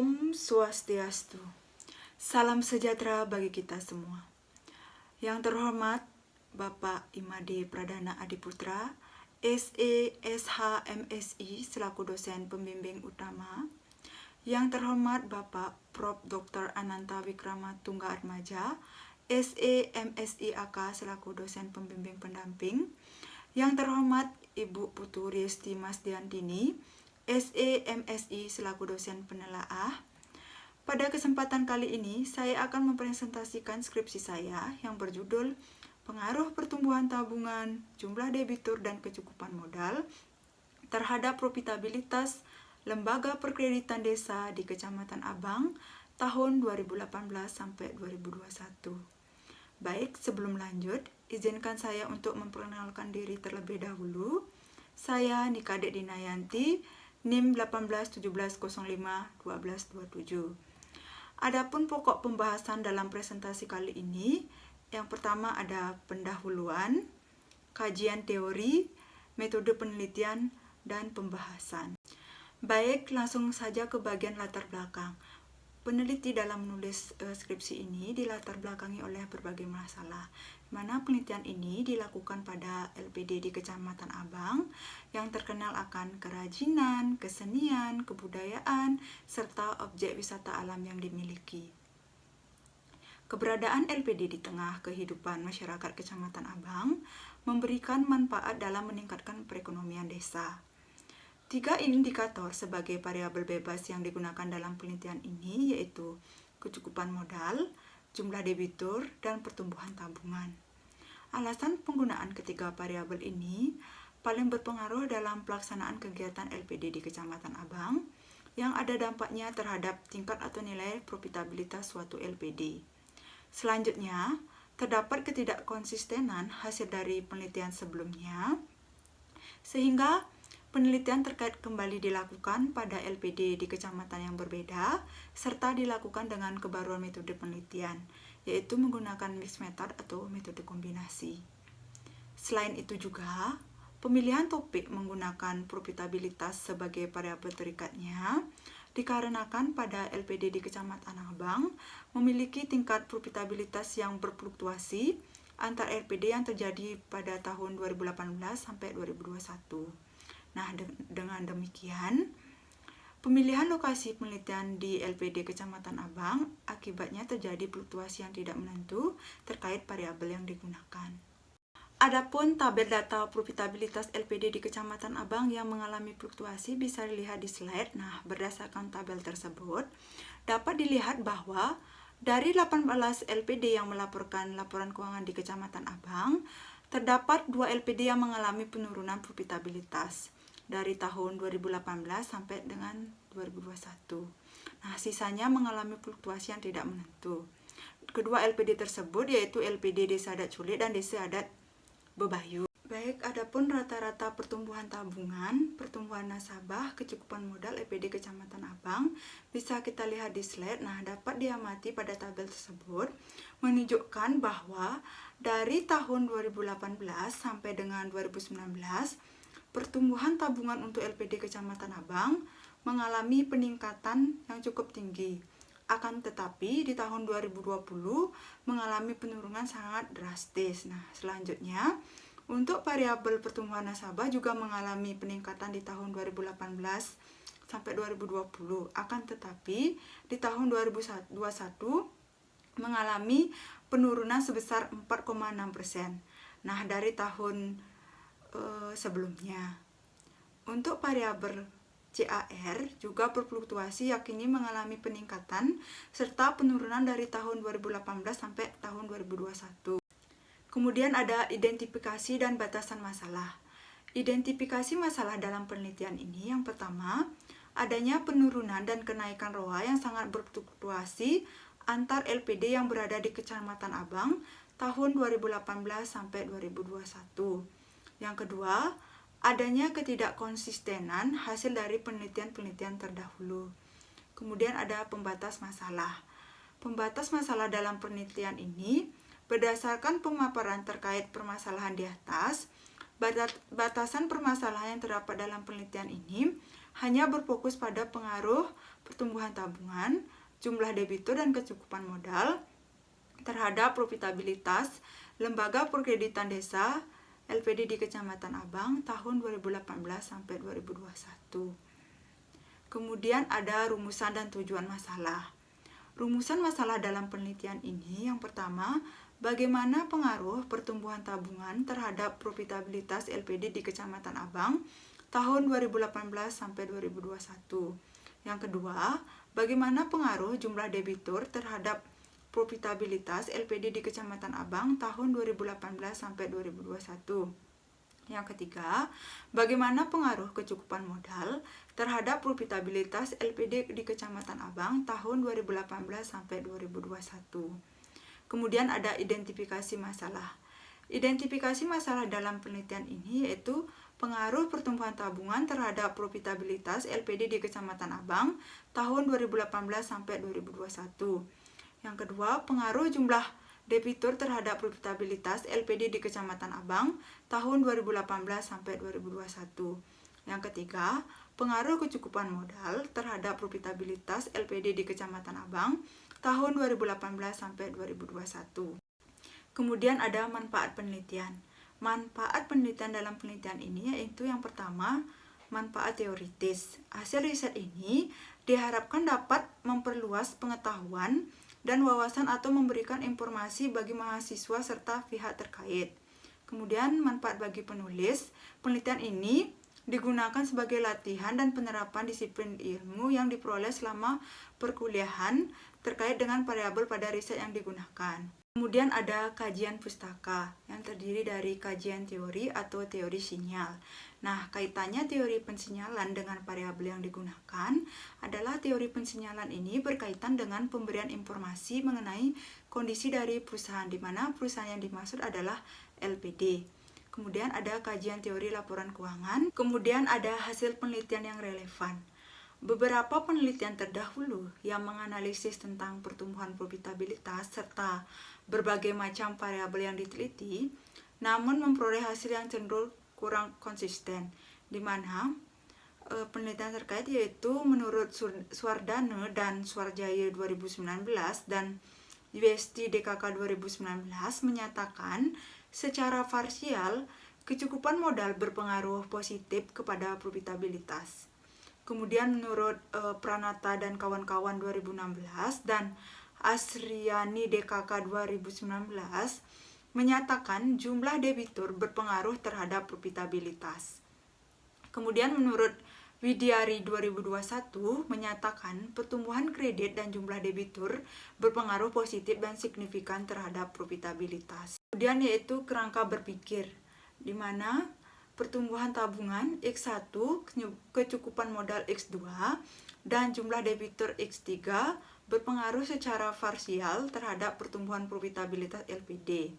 Om Swastiastu. Salam sejahtera bagi kita semua. Yang terhormat Bapak Imade Pradana Adiputra, SE, SH, MSI selaku dosen pembimbing utama. Yang terhormat Bapak Prof. Dr. Ananta Wikrama Tunggaatmaja, SE, MSI AK selaku dosen pembimbing pendamping. Yang terhormat Ibu Putu Riesti Masdiantini, SE, MSI selaku dosen penelaah. Pada kesempatan kali ini, saya akan mempresentasikan skripsi saya yang berjudul Pengaruh Pertumbuhan Tabungan, Jumlah Debitur dan Kecukupan Modal terhadap Profitabilitas Lembaga Perkreditan Desa di Kecamatan Abang tahun 2018 sampai 2021. Baik, sebelum lanjut, izinkan saya untuk memperkenalkan diri terlebih dahulu. Saya Nikadek Dinayanti, NIM 1817051227. Adapun pokok pembahasan dalam presentasi kali ini, yang pertama ada pendahuluan, kajian teori, metode penelitian, dan pembahasan. Baik, langsung saja ke bagian latar belakang. Peneliti dalam menulis skripsi ini dilatar belakangi oleh berbagai masalah, mana penelitian ini dilakukan pada LPD di Kecamatan Abang yang terkenal akan kerajinan, kesenian, kebudayaan, serta objek wisata alam yang dimiliki. Keberadaan LPD di tengah kehidupan masyarakat Kecamatan Abang memberikan manfaat dalam meningkatkan perekonomian desa. 3 indikator sebagai variabel bebas yang digunakan dalam penelitian ini yaitu kecukupan modal, jumlah debitur, dan pertumbuhan tabungan. Alasan penggunaan ketiga variabel ini paling berpengaruh dalam pelaksanaan kegiatan LPD di Kecamatan Abang yang ada dampaknya terhadap tingkat atau nilai profitabilitas suatu LPD. Selanjutnya, terdapat ketidakkonsistenan hasil dari penelitian sebelumnya, sehingga penelitian terkait kembali dilakukan pada LPD di kecamatan yang berbeda, serta dilakukan dengan kebaruan metode penelitian, yaitu menggunakan mixed method atau metode kombinasi. Selain itu juga, pemilihan topik menggunakan profitabilitas sebagai variabel terikatnya, dikarenakan pada LPD di Kecamatan Abang memiliki tingkat profitabilitas yang berfluktuasi antar LPD yang terjadi pada tahun 2018 sampai 2021. Nah, dengan demikian, pemilihan lokasi penelitian di LPD Kecamatan Abang akibatnya terjadi fluktuasi yang tidak menentu terkait variabel yang digunakan. Adapun tabel data profitabilitas LPD di Kecamatan Abang yang mengalami fluktuasi bisa dilihat di slide. Nah, berdasarkan tabel tersebut, dapat dilihat bahwa dari 18 LPD yang melaporkan laporan keuangan di Kecamatan Abang, terdapat 2 LPD yang mengalami penurunan profitabilitas dari tahun 2018 sampai dengan 2021. Nah, sisanya mengalami fluktuasi yang tidak menentu. Kedua LPD tersebut yaitu LPD Desa Adat Culik dan Desa Adat Bebayu. Baik, adapun rata-rata pertumbuhan tabungan, pertumbuhan nasabah, kecukupan modal LPD Kecamatan Abang bisa kita lihat di slide. Nah, dapat diamati pada tabel tersebut menunjukkan bahwa dari tahun 2018 sampai dengan 2019 pertumbuhan tabungan untuk LPD Kecamatan Abang mengalami peningkatan yang cukup tinggi. Akan tetapi di tahun 2020 mengalami penurunan sangat drastis. Nah, selanjutnya untuk variabel pertumbuhan nasabah juga mengalami peningkatan di tahun 2018 sampai 2020. Akan tetapi di tahun 2021 mengalami penurunan sebesar 4,6%. Nah, dari tahun sebelumnya. Untuk variabel CAR juga berfluktuasi yakni mengalami peningkatan serta penurunan dari tahun 2018 sampai tahun 2021. Kemudian ada identifikasi dan batasan masalah. Identifikasi masalah dalam penelitian ini yang pertama, adanya penurunan dan kenaikan ROA yang sangat berfluktuasi antar LPD yang berada di Kecamatan Abang tahun 2018 sampai 2021. Yang kedua, adanya ketidakkonsistenan hasil dari penelitian-penelitian terdahulu. Kemudian ada pembatas masalah. Pembatas masalah dalam penelitian ini berdasarkan pemaparan terkait permasalahan di atas, batasan permasalahan yang terdapat dalam penelitian ini hanya berfokus pada pengaruh pertumbuhan tabungan, jumlah debitur dan kecukupan modal terhadap profitabilitas Lembaga Perkreditan Desa LPD di Kecamatan Abang tahun 2018 sampai 2021. Kemudian ada rumusan dan tujuan masalah. Rumusan masalah dalam penelitian ini yang pertama, bagaimana pengaruh pertumbuhan tabungan terhadap profitabilitas LPD di Kecamatan Abang tahun 2018 sampai 2021. Yang kedua, bagaimana pengaruh jumlah debitur terhadap profitabilitas LPD di Kecamatan Abang tahun 2018 sampai 2021. Yang ketiga, bagaimana pengaruh kecukupan modal terhadap profitabilitas LPD di Kecamatan Abang tahun 2018 sampai 2021. Kemudian ada identifikasi masalah. Identifikasi masalah dalam penelitian ini yaitu pengaruh pertumbuhan tabungan terhadap profitabilitas LPD di Kecamatan Abang tahun 2018 sampai 2021. Yang kedua, pengaruh jumlah debitur terhadap profitabilitas LPD di Kecamatan Abang tahun 2018 sampai 2021. Yang ketiga, pengaruh kecukupan modal terhadap profitabilitas LPD di Kecamatan Abang tahun 2018 sampai 2021. Kemudian ada manfaat penelitian. Manfaat penelitian dalam penelitian ini yaitu yang pertama, manfaat teoritis. Hasil riset ini diharapkan dapat memperluas pengetahuan dan wawasan atau memberikan informasi bagi mahasiswa serta pihak terkait. Kemudian manfaat bagi penulis, penelitian ini digunakan sebagai latihan dan penerapan disiplin ilmu yang diperoleh selama perkuliahan terkait dengan variabel pada riset yang digunakan. Kemudian ada kajian pustaka yang terdiri dari kajian teori atau teori sinyal. Nah, kaitannya teori pensinyalan dengan variabel yang digunakan adalah teori pensinyalan ini berkaitan dengan pemberian informasi mengenai kondisi dari perusahaan, di mana perusahaan yang dimaksud adalah LPD. Kemudian ada kajian teori laporan keuangan, kemudian ada hasil penelitian yang relevan. Beberapa penelitian terdahulu yang menganalisis tentang pertumbuhan profitabilitas serta berbagai macam variabel yang diteliti, namun memperoleh hasil yang cenderung kurang konsisten, di mana penelitian terkait yaitu menurut Suwardana dan Suwarjaya 2019 dan UST DKK 2019 menyatakan secara parsial kecukupan modal berpengaruh positif kepada profitabilitas. Kemudian menurut Pranata dan kawan-kawan 2016 dan Asriani DKK 2019 menyatakan jumlah debitur berpengaruh terhadap profitabilitas. Kemudian menurut Widyari 2021 menyatakan pertumbuhan kredit dan jumlah debitur berpengaruh positif dan signifikan terhadap profitabilitas. Kemudian yaitu kerangka berpikir, di mana pertumbuhan tabungan X1, kecukupan modal X2, dan jumlah debitur X3 berpengaruh secara parsial terhadap pertumbuhan profitabilitas LPD.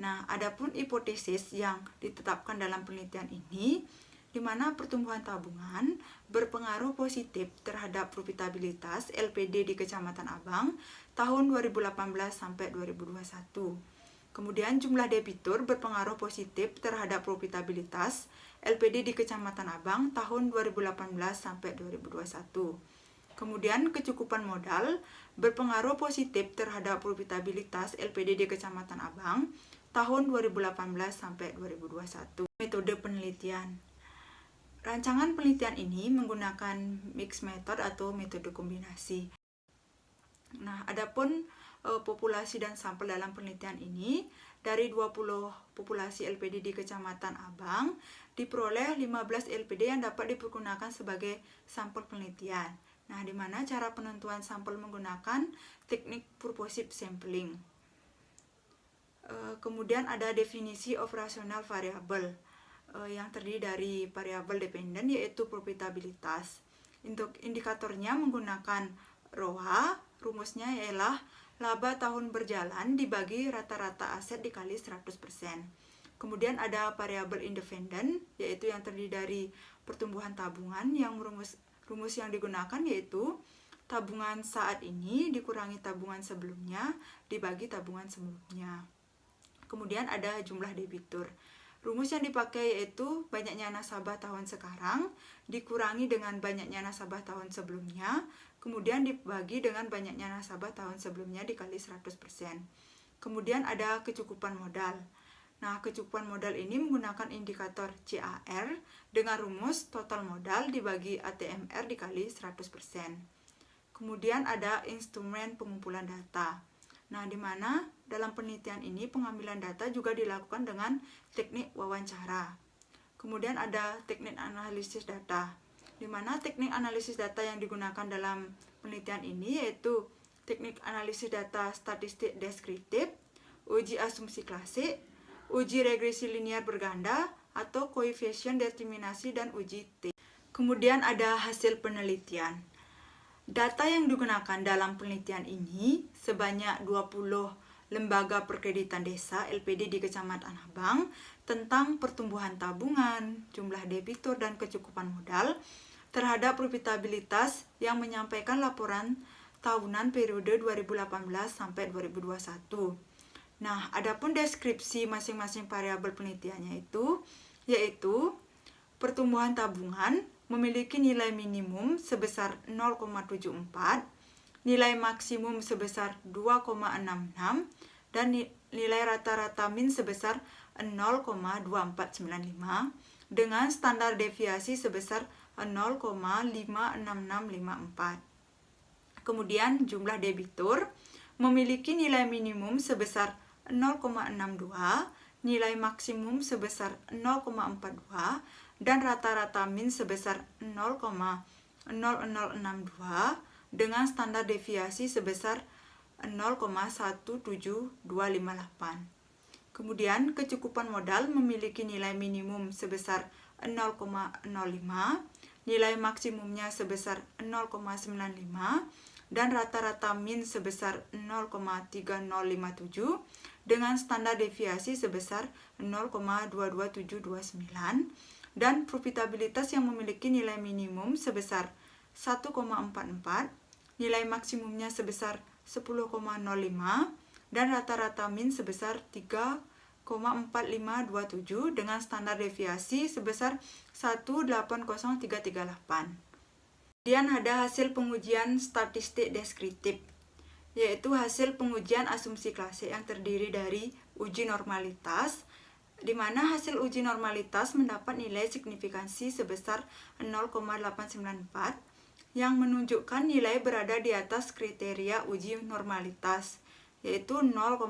Nah, adapun hipotesis yang ditetapkan dalam penelitian ini, di mana pertumbuhan tabungan berpengaruh positif terhadap profitabilitas LPD di Kecamatan Abang tahun 2018 sampai 2021. Kemudian jumlah debitur berpengaruh positif terhadap profitabilitas LPD di Kecamatan Abang tahun 2018 sampai 2021. Kemudian kecukupan modal berpengaruh positif terhadap profitabilitas LPD di Kecamatan Abang tahun 2018 sampai 2021. Metode penelitian. Rancangan penelitian ini menggunakan mixed method atau metode kombinasi. Nah, adapun populasi dan sampel dalam penelitian ini, dari 20 populasi LPD di Kecamatan Abang diperoleh 15 LPD yang dapat dipergunakan sebagai sampel penelitian. Nah, di mana cara penentuan sampel menggunakan teknik purposive sampling. Kemudian ada definisi operasional variabel yang terdiri dari variabel dependen yaitu profitabilitas. Untuk indikatornya menggunakan ROA, rumusnya ialah laba tahun berjalan dibagi rata-rata aset dikali 100%. Kemudian ada variabel independen yaitu yang terdiri dari pertumbuhan tabungan yang rumus yang digunakan yaitu tabungan saat ini dikurangi tabungan sebelumnya dibagi tabungan sebelumnya. Kemudian ada jumlah debitur. Rumus yang dipakai yaitu banyaknya nasabah tahun sekarang dikurangi dengan banyaknya nasabah tahun sebelumnya kemudian dibagi dengan banyaknya nasabah tahun sebelumnya dikali 100%. Kemudian ada kecukupan modal. Nah, kecukupan modal ini menggunakan indikator CAR dengan rumus total modal dibagi ATMR dikali 100%. Kemudian ada instrumen pengumpulan data. Nah, di mana dalam penelitian ini pengambilan data juga dilakukan dengan teknik wawancara. Kemudian ada teknik analisis data, di mana teknik analisis data yang digunakan dalam penelitian ini yaitu teknik analisis data statistik deskriptif, uji asumsi klasik, uji regresi linear berganda, atau koefisien determinasi dan uji T. Kemudian ada hasil penelitian. Data yang digunakan dalam penelitian ini sebanyak 20 lembaga perkreditan desa LPD di Kecamatan Abang tentang pertumbuhan tabungan, jumlah debitur dan kecukupan modal terhadap profitabilitas yang menyampaikan laporan tahunan periode 2018 sampai 2021. Nah, adapun deskripsi masing-masing variabel penelitiannya yaitu pertumbuhan tabungan memiliki nilai minimum sebesar 0,74, nilai maksimum sebesar 2,66, dan nilai rata-rata min sebesar 0,2495 dengan standar deviasi sebesar 0,56654. Kemudian jumlah debitur memiliki nilai minimum sebesar 0,62, nilai maksimum sebesar 0,42, dan rata-rata min sebesar 0,0062 dengan standar deviasi sebesar 0,17258. Kemudian kecukupan modal memiliki nilai minimum sebesar 0,05, nilai maksimumnya sebesar 0,95, dan rata-rata min sebesar 0,3057 dengan standar deviasi sebesar 0,22729, dan profitabilitas yang memiliki nilai minimum sebesar 1,44, nilai maksimumnya sebesar 10,05, dan rata-rata min sebesar 3,4527 dengan standar deviasi sebesar 1,80338. Kemudian ada hasil pengujian statistik deskriptif, yaitu hasil pengujian asumsi klasik yang terdiri dari uji normalitas, di mana hasil uji normalitas mendapat nilai signifikansi sebesar 0,894 yang menunjukkan nilai berada di atas kriteria uji normalitas, yaitu 0,05,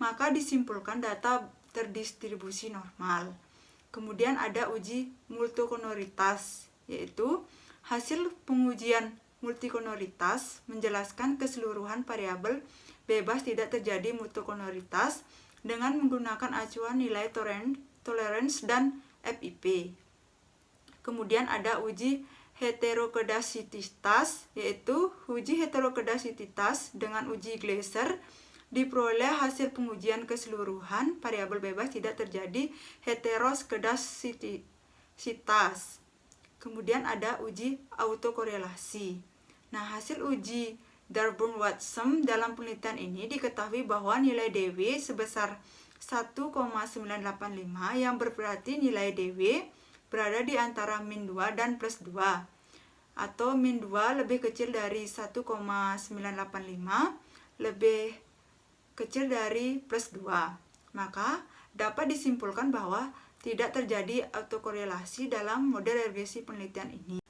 maka disimpulkan data terdistribusi normal. Kemudian ada uji multikonoritas, yaitu hasil pengujian multikonoritas menjelaskan keseluruhan variabel bebas tidak terjadi multikonoritas dengan menggunakan acuan nilai tolerance dan FIP. Kemudian ada uji heterokedasititas, yaitu uji heterokedasititas dengan uji Gleiser diperoleh hasil pengujian keseluruhan variabel bebas tidak terjadi heteroskedasititas. Kemudian ada uji autokorelasi. Nah, hasil uji Darboux-Watson dalam penelitian ini diketahui bahwa nilai DW sebesar 1,985 yang berarti nilai DW berada di antara min 2 dan plus 2, atau min 2 lebih kecil dari 1,985 lebih kecil dari plus 2. Maka dapat disimpulkan bahwa tidak terjadi autokorelasi dalam model regresi penelitian ini.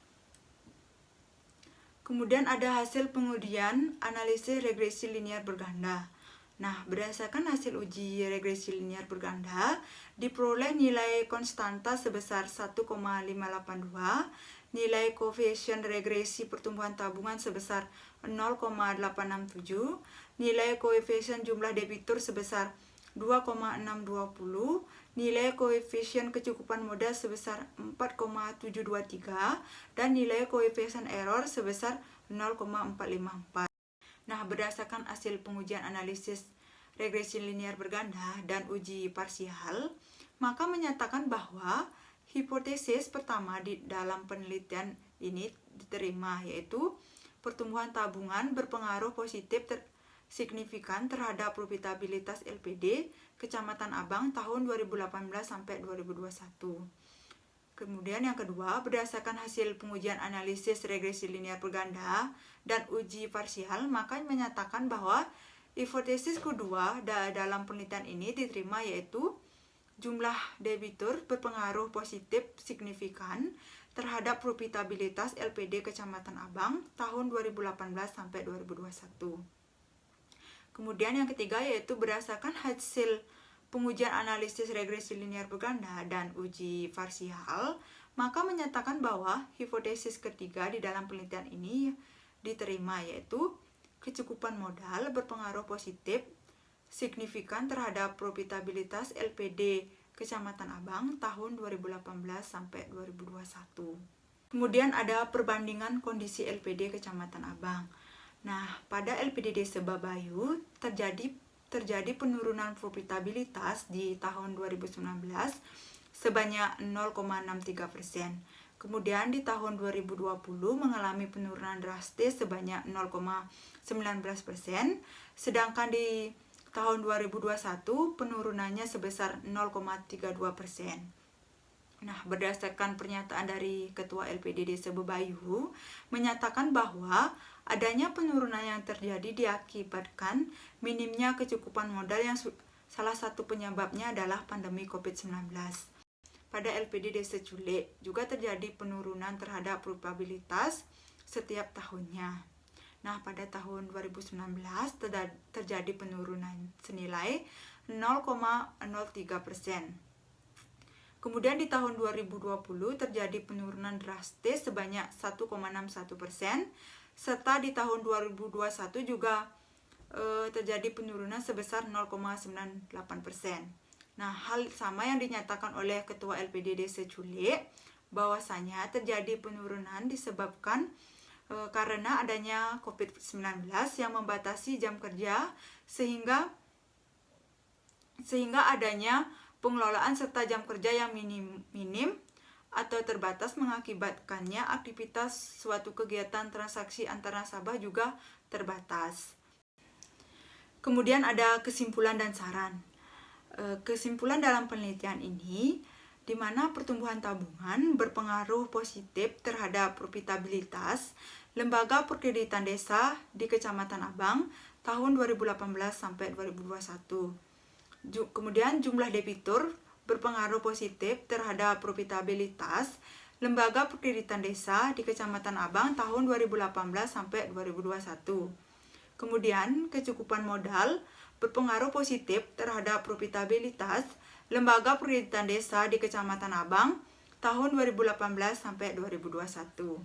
Kemudian ada hasil pengujian analisis regresi linear berganda. Nah, berdasarkan hasil uji regresi linear berganda, diperoleh nilai konstanta sebesar 1,582, nilai koefisien regresi pertumbuhan tabungan sebesar 0,867, nilai koefisien jumlah debitur sebesar 2,620, nilai koefisien kecukupan modal sebesar 4,723, dan nilai koefisien error sebesar 0,454. Nah, berdasarkan hasil pengujian analisis regresi linear berganda dan uji parsial, maka menyatakan bahwa hipotesis pertama di dalam penelitian ini diterima, yaitu pertumbuhan tabungan berpengaruh positif signifikan terhadap profitabilitas LPD Kecamatan Abang tahun 2018 sampai 2021. Kemudian yang kedua, berdasarkan hasil pengujian analisis regresi linear berganda dan uji parsial, maka menyatakan bahwa hipotesis kedua dalam penelitian ini diterima, yaitu jumlah debitur berpengaruh positif signifikan terhadap profitabilitas LPD Kecamatan Abang tahun 2018 sampai 2021. Kemudian yang ketiga yaitu berdasarkan hasil pengujian analisis regresi linear berganda dan uji parsial, maka menyatakan bahwa hipotesis ketiga di dalam penelitian ini diterima, yaitu kecukupan modal berpengaruh positif signifikan terhadap profitabilitas LPD Kecamatan Abang tahun 2018 sampai 2021. Kemudian ada perbandingan kondisi LPD Kecamatan Abang. Nah, pada LPD Desa Babayu terjadi penurunan profitabilitas di tahun 2019 sebanyak 0,63%. Kemudian di tahun 2020 mengalami penurunan drastis sebanyak 0,19%, sedangkan di tahun 2021 penurunannya sebesar 0,32%. Nah, berdasarkan pernyataan dari Ketua LPD Desa Babayu, menyatakan bahwa adanya penurunan yang terjadi diakibatkan minimnya kecukupan modal yang salah satu penyebabnya adalah pandemi COVID-19. Pada LPD Desa Cule juga terjadi penurunan terhadap probabilitas setiap tahunnya. Nah, pada tahun 2019 terjadi penurunan senilai 0,03%. Kemudian di tahun 2020 terjadi penurunan drastis sebanyak 1,61%, serta di tahun 2021 juga terjadi penurunan sebesar 0,98%. Nah, hal sama yang dinyatakan oleh Ketua LPD Desa Cule, bahwasanya terjadi penurunan disebabkan karena adanya COVID-19 yang membatasi jam kerja sehingga adanya pengelolaan serta jam kerja yang minim atau terbatas mengakibatkannya aktivitas suatu kegiatan transaksi antar nasabah juga terbatas. Kemudian ada kesimpulan dan saran. Kesimpulan dalam penelitian ini, di mana pertumbuhan tabungan berpengaruh positif terhadap profitabilitas lembaga perkreditan desa di Kecamatan Abang tahun 2018 sampai 2021. Kemudian jumlah debitur berpengaruh positif terhadap profitabilitas lembaga perkreditan desa di Kecamatan Abang tahun 2018 sampai 2021. Kemudian kecukupan modal berpengaruh positif terhadap profitabilitas lembaga perkreditan desa di Kecamatan Abang tahun 2018 sampai 2021.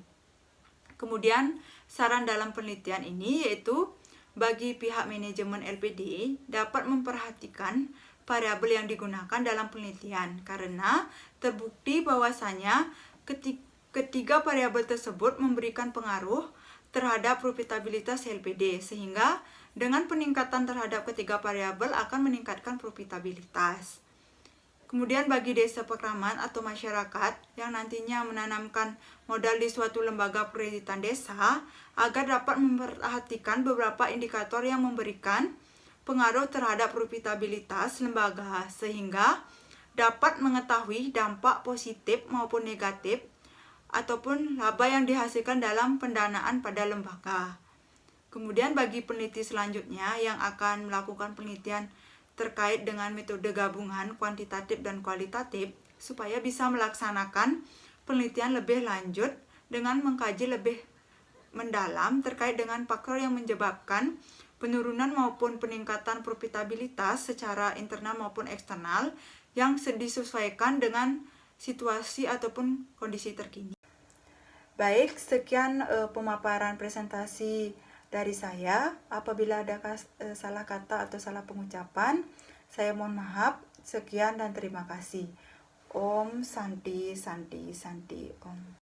Kemudian saran dalam penelitian ini yaitu bagi pihak manajemen LPD dapat memperhatikan variabel yang digunakan dalam penelitian karena terbukti bahwasanya ketiga variabel tersebut memberikan pengaruh terhadap profitabilitas LPD, sehingga dengan peningkatan terhadap ketiga variabel akan meningkatkan profitabilitas. Kemudian bagi desa pekraman atau masyarakat yang nantinya menanamkan modal di suatu lembaga perkreditan desa agar dapat memperhatikan beberapa indikator yang memberikan pengaruh terhadap profitabilitas lembaga sehingga dapat mengetahui dampak positif maupun negatif ataupun laba yang dihasilkan dalam pendanaan pada lembaga. Kemudian bagi peneliti selanjutnya yang akan melakukan penelitian terkait dengan metode gabungan kuantitatif dan kualitatif supaya bisa melaksanakan penelitian lebih lanjut dengan mengkaji lebih mendalam terkait dengan faktor yang menyebabkan penurunan maupun peningkatan profitabilitas secara internal maupun eksternal yang disesuaikan dengan situasi ataupun kondisi terkini. Baik, sekian pemaparan presentasi dari saya. Apabila ada salah kata atau salah pengucapan, saya mohon maaf. Sekian dan terima kasih. Om Santi Santi Santi Om.